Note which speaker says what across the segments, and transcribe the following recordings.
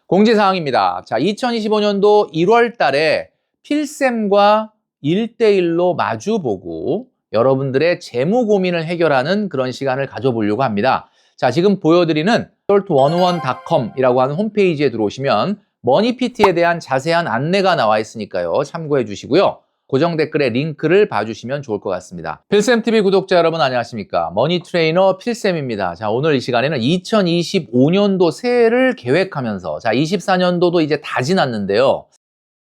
Speaker 1: 공지사항입니다. 자, 2025년도 1월 달에 필쌤과 1대1로 마주보고 여러분들의 재무 고민을 해결하는 그런 시간을 가져보려고 합니다. 자, 지금 보여드리는 salt101.com이라고 하는 홈페이지에 들어오시면 머니PT에 대한 자세한 안내가 나와 있으니까요. 참고해 주시고요. 고정 댓글에 링크를 봐주시면 좋을 것 같습니다. 필쌤TV 구독자 여러분 안녕하십니까? 머니트레이너 필쌤입니다. 자, 오늘 이 시간에는 2025년도 새해를 계획하면서 자, 24년도도 이제 다 지났는데요.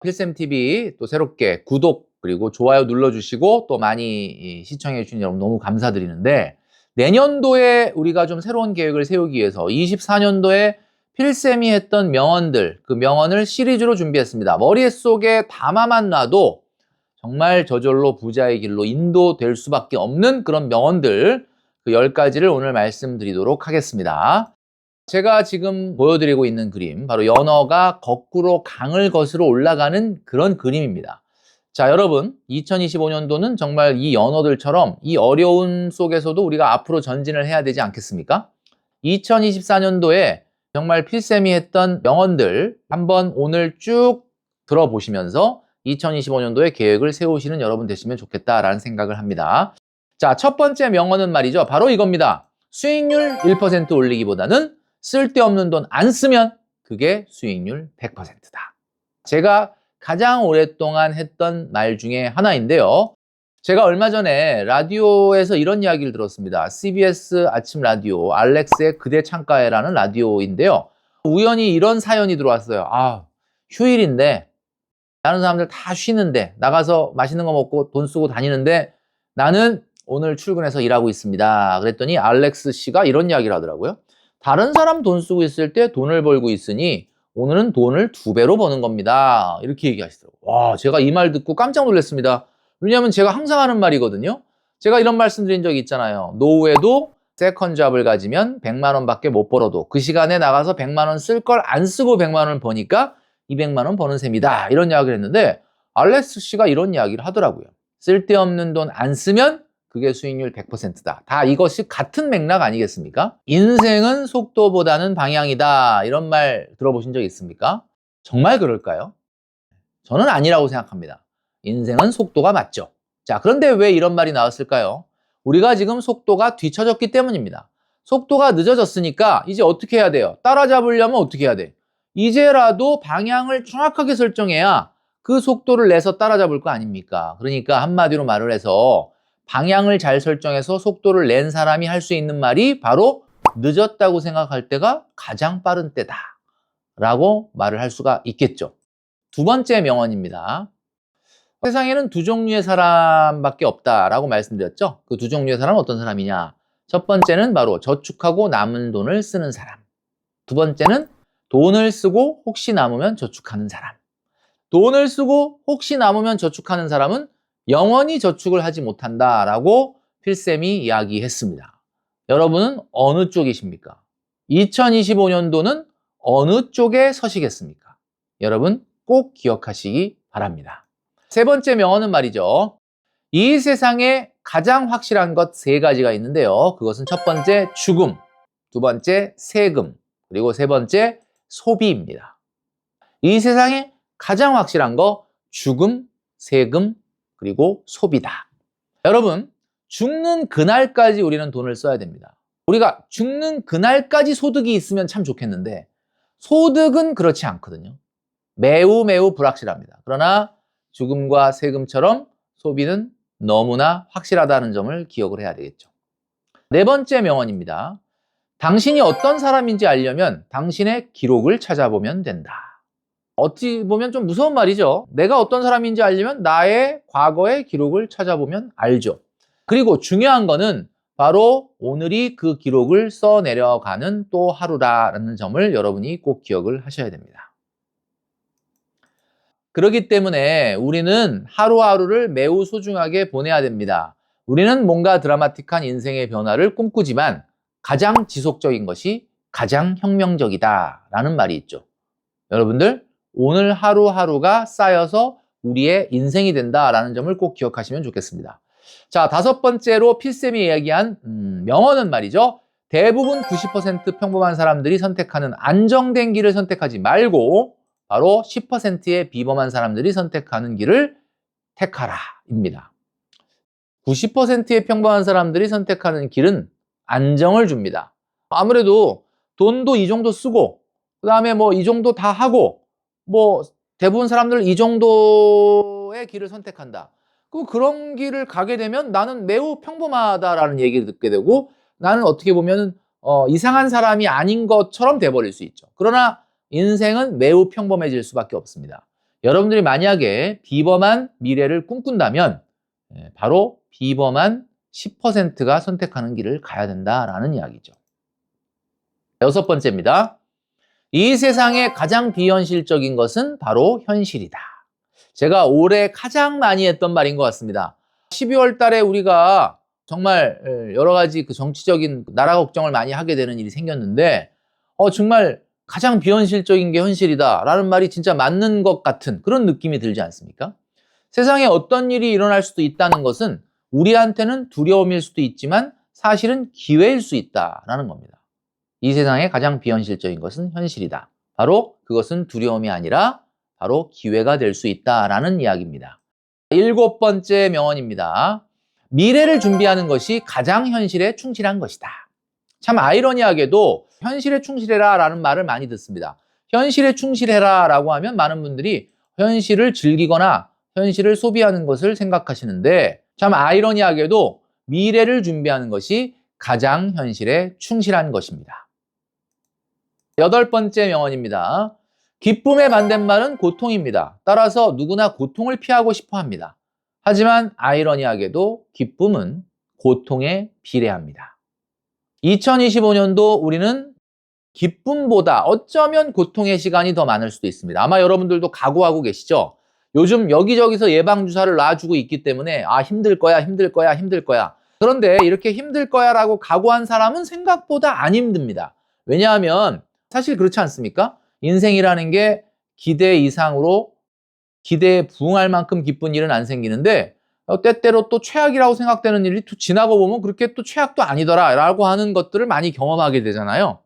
Speaker 1: 필쌤TV 또 새롭게 구독 그리고 좋아요 눌러주시고 또 많이 시청해 주신 여러분 너무 감사드리는데 내년도에 우리가 좀 새로운 계획을 세우기 위해서 24년도에 필쌤이 했던 명언들, 그 명언을 시리즈로 준비했습니다. 머릿속에 담아만 놔도 정말 저절로 부자의 길로 인도될 수밖에 없는 그런 명언들 그 10가지를 오늘 말씀드리도록 하겠습니다. 제가 지금 보여드리고 있는 그림 바로 연어가 거꾸로 강을 거스러 올라가는 그런 그림입니다. 자, 여러분 2025년도는 정말 이 연어들처럼 이 어려움 속에서도 우리가 앞으로 전진을 해야 되지 않겠습니까? 2024년도에 정말 필쌤이 했던 명언들 한번 오늘 쭉 들어보시면서 2025년도에 계획을 세우시는 여러분 되시면 좋겠다라는 생각을 합니다. 자, 첫 번째 명언은 말이죠. 바로 이겁니다. 수익률 1% 올리기보다는 쓸데없는 돈 안 쓰면 그게 수익률 100%다. 제가 가장 오랫동안 했던 말 중에 하나인데요. 제가 얼마 전에 라디오에서 이런 이야기를 들었습니다. CBS 아침 라디오 알렉스의 그대 창가에라는 라디오인데요. 우연히 이런 사연이 들어왔어요. 아, 휴일인데 다른 사람들 다 쉬는데 나가서 맛있는 거 먹고 돈 쓰고 다니는데 나는 오늘 출근해서 일하고 있습니다. 그랬더니 알렉스 씨가 이런 이야기를 하더라고요. 다른 사람 돈 쓰고 있을 때 돈을 벌고 있으니 오늘은 돈을 2배로 버는 겁니다. 이렇게 얘기하시더라고요. 와, 제가 이 말 듣고 깜짝 놀랐습니다. 왜냐하면 제가 항상 하는 말이거든요. 제가 이런 말씀 드린 적이 있잖아요. 노후에도 세컨 잡을 가지면 100만 원밖에 못 벌어도 그 시간에 나가서 100만 원 쓸 걸 안 쓰고 100만 원을 버니까 200만 원 버는 셈이다. 이런 이야기를 했는데 알렉스 씨가 이런 이야기를 하더라고요. 쓸데없는 돈 안 쓰면 그게 수익률 100%다. 다 이것이 같은 맥락 아니겠습니까? 인생은 속도보다는 방향이다. 이런 말 들어보신 적 있습니까? 정말 그럴까요? 저는 아니라고 생각합니다. 인생은 속도가 맞죠. 자, 그런데 왜 이런 말이 나왔을까요? 우리가 지금 속도가 뒤처졌기 때문입니다. 속도가 늦어졌으니까 이제 어떻게 해야 돼요? 따라잡으려면 어떻게 해야 돼? 이제라도 방향을 정확하게 설정해야 그 속도를 내서 따라잡을 거 아닙니까? 그러니까 한마디로 말을 해서 방향을 잘 설정해서 속도를 낸 사람이 할 수 있는 말이 바로 늦었다고 생각할 때가 가장 빠른 때다 라고 말을 할 수가 있겠죠. 두 번째 명언입니다. 세상에는 두 종류의 사람밖에 없다라고 말씀드렸죠. 그 두 종류의 사람은 어떤 사람이냐? 첫 번째는 바로 저축하고 남은 돈을 쓰는 사람. 두 번째는 돈을 쓰고 혹시 남으면 저축하는 사람. 돈을 쓰고 혹시 남으면 저축하는 사람은 영원히 저축을 하지 못한다라고 필쌤이 이야기했습니다. 여러분은 어느 쪽이십니까? 2025년도는 어느 쪽에 서시겠습니까? 여러분 꼭 기억하시기 바랍니다. 세 번째 명언은 말이죠. 이 세상에 가장 확실한 것 3가지가 있는데요. 그것은 첫 번째 죽음, 두 번째 세금, 그리고 세 번째 소비입니다. 이 세상에 가장 확실한 거 죽음, 세금, 그리고 소비다. 여러분, 죽는 그날까지 우리는 돈을 써야 됩니다. 우리가 죽는 그날까지 소득이 있으면 참 좋겠는데 소득은 그렇지 않거든요. 매우 매우 불확실합니다. 그러나 죽음과 세금처럼 소비는 너무나 확실하다는 점을 기억을 해야 되겠죠. 네 번째 명언입니다. 당신이 어떤 사람인지 알려면 당신의 기록을 찾아보면 된다. 어찌 보면 좀 무서운 말이죠. 내가 어떤 사람인지 알려면 나의 과거의 기록을 찾아보면 알죠. 그리고 중요한 거는 바로 오늘이 그 기록을 써내려가는 또 하루라는 점을 여러분이 꼭 기억을 하셔야 됩니다. 그렇기 때문에 우리는 하루하루를 매우 소중하게 보내야 됩니다. 우리는 뭔가 드라마틱한 인생의 변화를 꿈꾸지만 가장 지속적인 것이 가장 혁명적이다라는 말이 있죠. 여러분들 오늘 하루하루가 쌓여서 우리의 인생이 된다라는 점을 꼭 기억하시면 좋겠습니다. 자, 5번째로 필쌤이 이야기한 명언은 말이죠. 대부분 90% 평범한 사람들이 선택하는 안정된 길을 선택하지 말고 바로 10%의 비범한 사람들이 선택하는 길을 택하라 입니다. 90%의 평범한 사람들이 선택하는 길은 안정을 줍니다. 아무래도 돈도 이 정도 쓰고 그다음에 뭐 이 정도 다 하고 뭐 대부분 사람들 이 정도의 길을 선택한다. 그런 길을 가게 되면 나는 매우 평범하다라는 얘기를 듣게 되고 나는 어떻게 보면 이상한 사람이 아닌 것처럼 돼버릴 수 있죠. 그러나 인생은 매우 평범해질 수밖에 없습니다. 여러분들이 만약에 비범한 미래를 꿈꾼다면 바로 비범한 10%가 선택하는 길을 가야 된다라는 이야기죠. 6번째입니다. 이 세상에 가장 비현실적인 것은 바로 현실이다. 제가 올해 가장 많이 했던 말인 것 같습니다. 12월 달에 우리가 정말 여러 가지 그 정치적인 나라 걱정을 많이 하게 되는 일이 생겼는데 정말 가장 비현실적인 게 현실이다 라는 말이 진짜 맞는 것 같은 그런 느낌이 들지 않습니까? 세상에 어떤 일이 일어날 수도 있다는 것은 우리한테는 두려움일 수도 있지만 사실은 기회일 수 있다라는 겁니다. 이 세상에 가장 비현실적인 것은 현실이다. 바로 그것은 두려움이 아니라 바로 기회가 될 수 있다라는 이야기입니다. 7번째 명언입니다. 미래를 준비하는 것이 가장 현실에 충실한 것이다. 참 아이러니하게도 현실에 충실해라 라는 말을 많이 듣습니다. 현실에 충실해라 라고 하면 많은 분들이 현실을 즐기거나 현실을 소비하는 것을 생각하시는데 참 아이러니하게도 미래를 준비하는 것이 가장 현실에 충실한 것입니다. 8번째 명언입니다. 기쁨의 반대말은 고통입니다. 따라서 누구나 고통을 피하고 싶어 합니다. 하지만 아이러니하게도 기쁨은 고통에 비례합니다. 2025년도 우리는 기쁨보다 어쩌면 고통의 시간이 더 많을 수도 있습니다. 아마 여러분들도 각오하고 계시죠? 요즘 여기저기서 예방주사를 놔주고 있기 때문에 힘들 거야, 힘들 거야, 힘들 거야. 그런데 이렇게 힘들 거야 라고 각오한 사람은 생각보다 안 힘듭니다. 왜냐하면 사실 그렇지 않습니까? 인생이라는 게 기대 이상으로 기대에 부응할 만큼 기쁜 일은 안 생기는데 때때로 또 최악이라고 생각되는 일이 또 지나고 보면 그렇게 또 최악도 아니더라 라고 하는 것들을 많이 경험하게 되잖아요.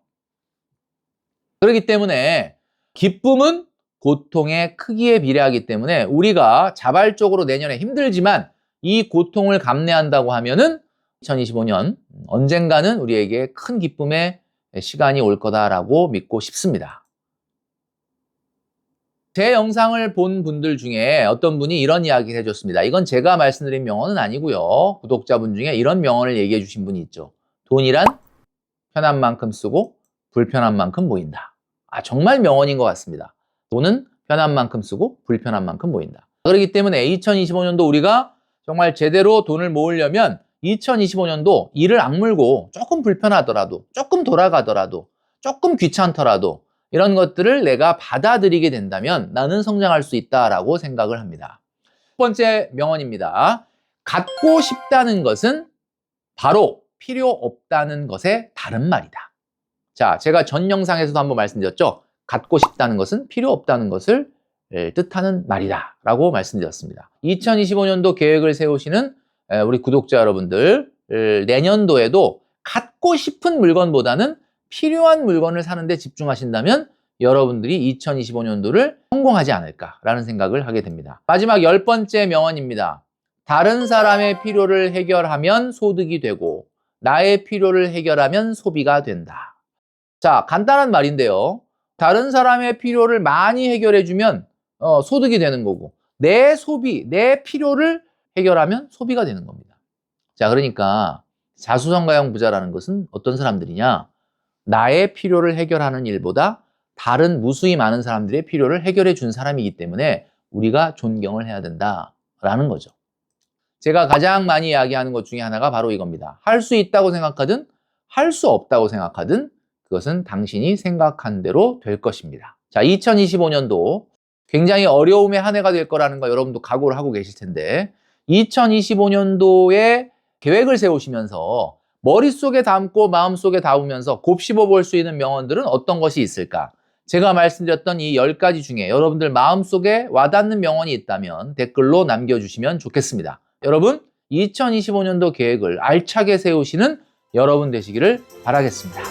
Speaker 1: 그렇기 때문에 기쁨은 고통의 크기에 비례하기 때문에 우리가 자발적으로 내년에 힘들지만 이 고통을 감내한다고 하면은 2025년 언젠가는 우리에게 큰 기쁨의 시간이 올 거다라고 믿고 싶습니다. 제 영상을 본 분들 중에 어떤 분이 이런 이야기를 해줬습니다. 이건 제가 말씀드린 명언은 아니고요. 구독자분 중에 이런 명언을 얘기해 주신 분이 있죠. 돈이란 편한 만큼 쓰고 불편한 만큼 모인다. 정말 명언인 것 같습니다. 돈은 편한 만큼 쓰고 불편한 만큼 모인다. 그렇기 때문에 2025년도 우리가 정말 제대로 돈을 모으려면 2025년도 일을 악물고 조금 불편하더라도 조금 돌아가더라도 조금 귀찮더라도 이런 것들을 내가 받아들이게 된다면 나는 성장할 수 있다라고 생각을 합니다. 첫 번째 명언입니다. 갖고 싶다는 것은 바로 필요 없다는 것의 다른 말이다. 자, 제가 전 영상에서도 한번 말씀드렸죠. 갖고 싶다는 것은 필요 없다는 것을 뜻하는 말이다 라고 말씀드렸습니다. 2025년도 계획을 세우시는 우리 구독자 여러분들 내년도에도 갖고 싶은 물건보다는 필요한 물건을 사는 데 집중하신다면 여러분들이 2025년도를 성공하지 않을까라는 생각을 하게 됩니다. 마지막 10번째 명언입니다. 다른 사람의 필요를 해결하면 소득이 되고 나의 필요를 해결하면 소비가 된다. 자, 간단한 말인데요. 다른 사람의 필요를 많이 해결해주면 소득이 되는 거고 내 소비, 내 필요를 해결하면 소비가 되는 겁니다. 자, 그러니까 자수성가형 부자라는 것은 어떤 사람들이냐? 나의 필요를 해결하는 일보다 다른 무수히 많은 사람들의 필요를 해결해 준 사람이기 때문에 우리가 존경을 해야 된다라는 거죠. 제가 가장 많이 이야기하는 것 중에 하나가 바로 이겁니다. 할 수 있다고 생각하든 할 수 없다고 생각하든 그것은 당신이 생각한 대로 될 것입니다. 자, 2025년도 굉장히 어려움의 한 해가 될 거라는 거 여러분도 각오를 하고 계실 텐데 2025년도에 계획을 세우시면서 머릿속에 담고 마음속에 담으면서 곱씹어 볼 수 있는 명언들은 어떤 것이 있을까? 제가 말씀드렸던 이 10가지 중에 여러분들 마음속에 와닿는 명언이 있다면 댓글로 남겨주시면 좋겠습니다. 여러분, 2025년도 계획을 알차게 세우시는 여러분 되시기를 바라겠습니다.